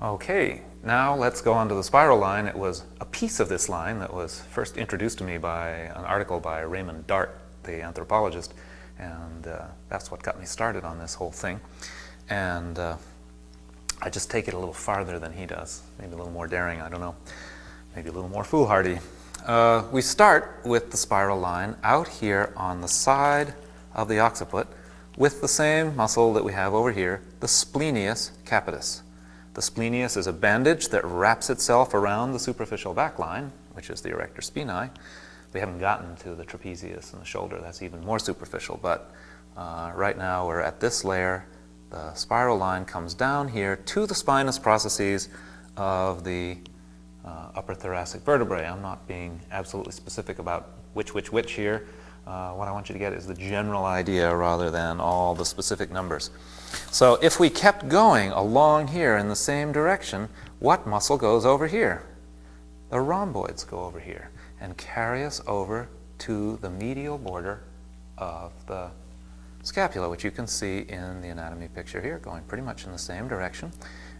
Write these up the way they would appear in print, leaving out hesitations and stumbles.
Okay, now let's go on to the spiral line. It was a piece of this line that was first introduced to me by an article by Raymond Dart, the anthropologist, and that's what got me started on this whole thing. And I just take it a little farther than he does, maybe a little more daring, I don't know, maybe a little more foolhardy. We start with the spiral line out here on the side of the occiput with the same muscle that we have over here, the splenius capitis. The splenius is a bandage that wraps itself around the superficial back line, which is the erector spinae. We haven't gotten to the trapezius and the shoulder. That's even more superficial, but right now we're at this layer. The spiral line comes down here to the spinous processes of the upper thoracic vertebrae. I'm not being absolutely specific about which here. What I want you to get is the general idea rather than all the specific numbers. So if we kept going along here in the same direction, what muscle goes over here? The rhomboids go over here and carry us over to the medial border of the scapula, which you can see in the anatomy picture here, going pretty much in the same direction.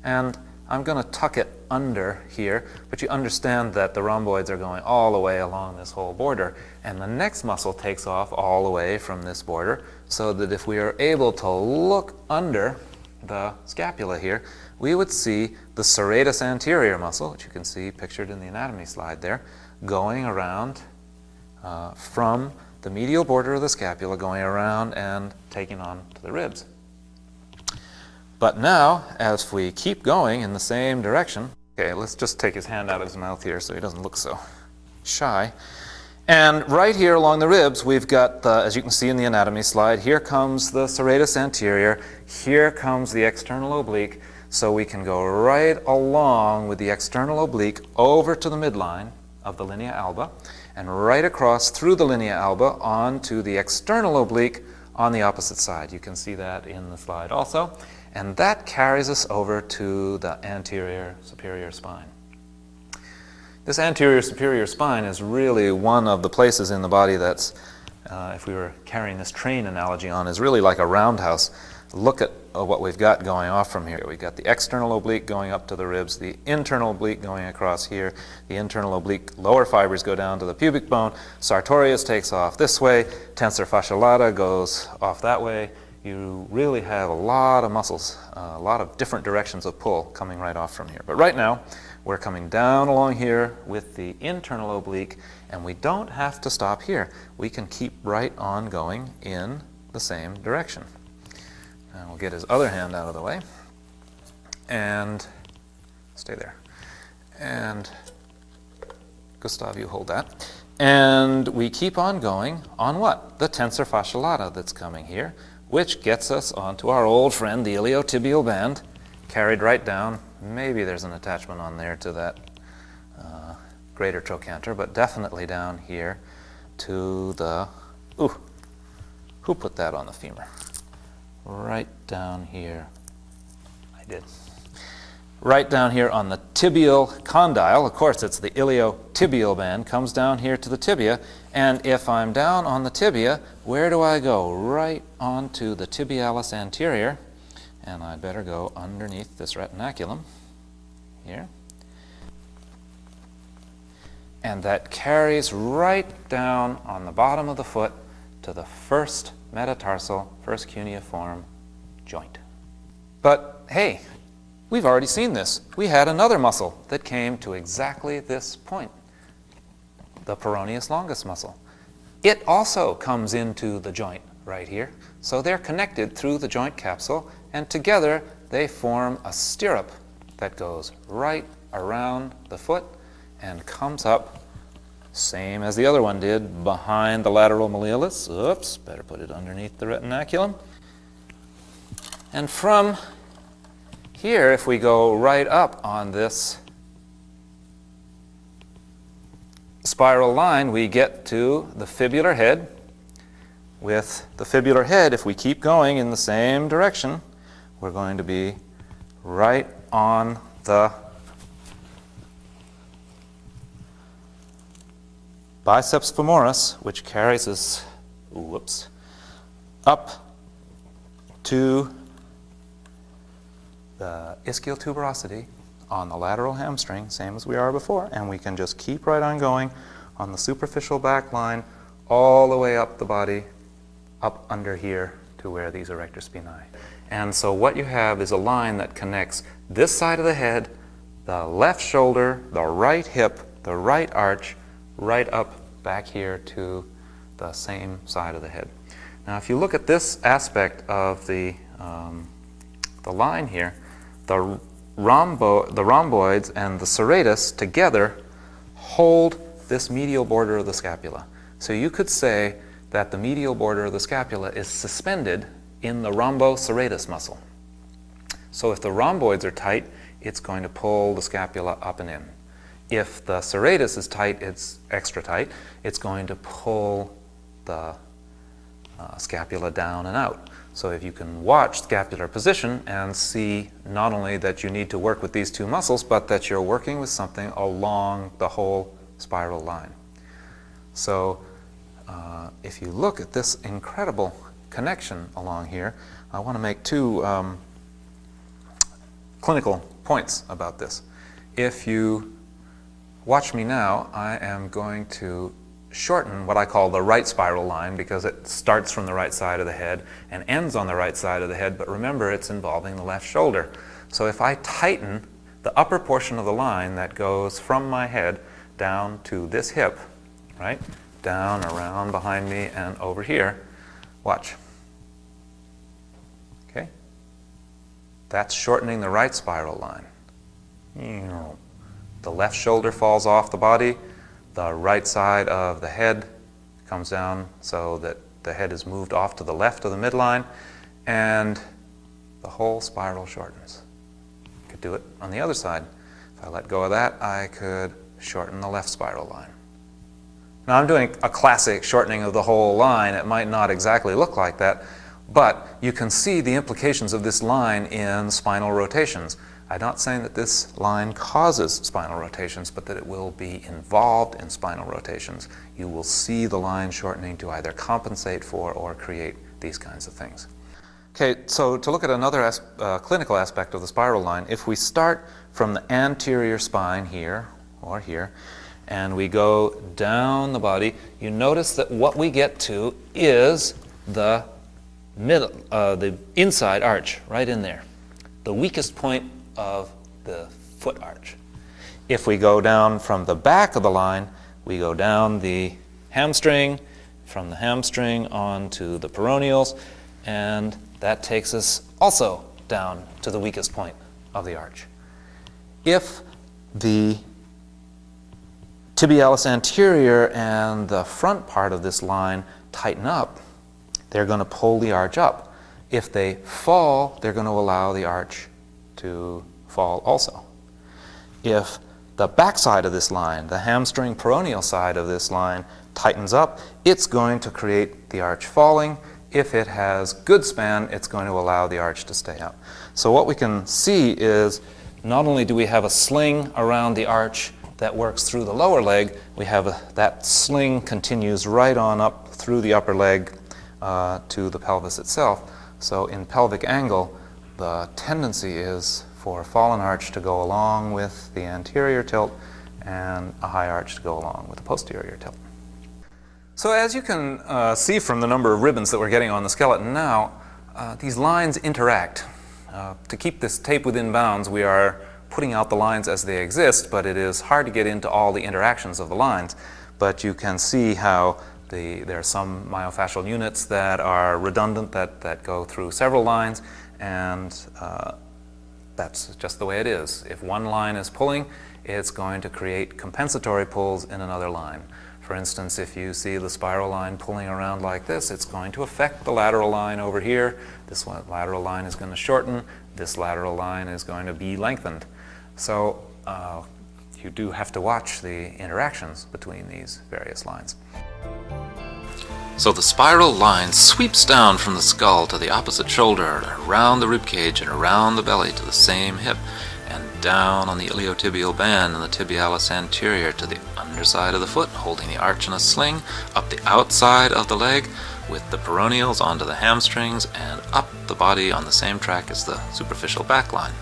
And I'm going to tuck it under here, but you understand that the rhomboids are going all the way along this whole border, and the next muscle takes off all the way from this border, so that if we are able to look under the scapula here, we would see the serratus anterior muscle, which you can see pictured in the anatomy slide there, going around from the medial border of the scapula, going around and taking on to the ribs. But now, as we keep going in the same direction, okay, let's just take his hand out of his mouth here so he doesn't look so shy. And right here along the ribs, we've got, as you can see in the anatomy slide, here comes the serratus anterior, here comes the external oblique, so we can go right along with the external oblique over to the midline of the linea alba, and right across through the linea alba onto the external oblique on the opposite side. You can see that in the slide also. And that carries us over to the anterior superior spine. This anterior superior spine is really one of the places in the body that's, if we were carrying this train analogy on, is really like a roundhouse. Look at what we've got going off from here. We've got the external oblique going up to the ribs, the internal oblique going across here, the internal oblique lower fibers go down to the pubic bone, sartorius takes off this way, tensor fascia lata goes off that way. You really have a lot of muscles, a lot of different directions of pull coming right off from here. But right now, we're coming down along here with the internal oblique, and we don't have to stop here. We can keep right on going in the same direction. And we'll get his other hand out of the way, and stay there. And Gustav, you hold that. And we keep on going on what? The tensor fascia lata that's coming here, which gets us onto our old friend, the iliotibial band, carried right down. Maybe there's an attachment on there to that greater trochanter, but definitely down here to the, who put that on the femur? Right down here, I did. Right down here on the tibial condyle, of course it's the iliotibial band, comes down here to the tibia, and if I'm down on the tibia, where do I go? Right onto the tibialis anterior, and I better go underneath this retinaculum here. And that carries right down on the bottom of the foot to the first metatarsal, first cuneiform joint. But hey, we've already seen this. We had another muscle that came to exactly this point, the peroneus longus muscle. It also comes into the joint right here. So they're connected through the joint capsule, and together they form a stirrup that goes right around the foot and comes up, same as the other one did, behind the lateral malleolus. Oops, better put it underneath the retinaculum. And from here, if we go right up on this spiral line, we get to the fibular head. With the fibular head, if we keep going in the same direction, we're going to be right on the biceps femoris, which carries us, up to the ischial tuberosity on the lateral hamstring, same as we are before, and we can just keep right on going on the superficial back line all the way up the body, up under here to where these erector spinae. And so what you have is a line that connects this side of the head, the left shoulder, the right hip, the right arch, right up back here to the same side of the head. Now if you look at this aspect of the line here, the rhomboids and the serratus together hold this medial border of the scapula. So you could say that the medial border of the scapula is suspended in the rhomboserratus muscle. So if the rhomboids are tight, it's going to pull the scapula up and in. If the serratus is tight, it's extra tight, it's going to pull the scapula down and out. So if you can watch scapular position and see not only that you need to work with these two muscles, but that you're working with something along the whole spiral line. So if you look at this incredible connection along here, I want to make two clinical points about this. If you watch me now, I am going to shorten what I call the right spiral line because it starts from the right side of the head and ends on the right side of the head, but remember it's involving the left shoulder. So if I tighten the upper portion of the line that goes from my head down to this hip, right, down, around, behind me, and over here, watch. Okay? That's shortening the right spiral line. The left shoulder falls off the body, the right side of the head comes down so that the head is moved off to the left of the midline, and the whole spiral shortens. I could do it on the other side. If I let go of that, I could shorten the left spiral line. Now I'm doing a classic shortening of the whole line. It might not exactly look like that, but you can see the implications of this line in spinal rotations. I'm not saying that this line causes spinal rotations, but that it will be involved in spinal rotations. You will see the line shortening to either compensate for or create these kinds of things. Okay, so to look at another clinical aspect of the spiral line, if we start from the anterior spine here or here, and we go down the body, you notice that what we get to is the inside arch, right in there, the weakest point of the foot arch. If we go down from the back of the line, we go down the hamstring, from the hamstring onto the peroneals, and that takes us also down to the weakest point of the arch. If the tibialis anterior and the front part of this line tighten up, they're going to pull the arch up. If they fall, they're going to allow the arch to fall also. If the back side of this line, the hamstring peroneal side of this line, tightens up, it's going to create the arch falling. If it has good span, it's going to allow the arch to stay up. So what we can see is not only do we have a sling around the arch that works through the lower leg, we have that sling continues right on up through the upper leg to the pelvis itself. So in pelvic angle, the tendency is for a fallen arch to go along with the anterior tilt and a high arch to go along with the posterior tilt. So as you can see from the number of ribbons that we're getting on the skeleton now, these lines interact. To keep this tape within bounds, we are putting out the lines as they exist, but it is hard to get into all the interactions of the lines. But you can see how there are some myofascial units that are redundant, that go through several lines, and that's just the way it is. If one line is pulling, it's going to create compensatory pulls in another line. For instance, if you see the spiral line pulling around like this, it's going to affect the lateral line over here. This lateral line is going to shorten. This lateral line is going to be lengthened. So you do have to watch the interactions between these various lines. So the spiral line sweeps down from the skull to the opposite shoulder, around the rib cage and around the belly to the same hip, and down on the iliotibial band and the tibialis anterior to the underside of the foot, holding the arch in a sling, up the outside of the leg with the peroneals onto the hamstrings, and up the body on the same track as the superficial back line.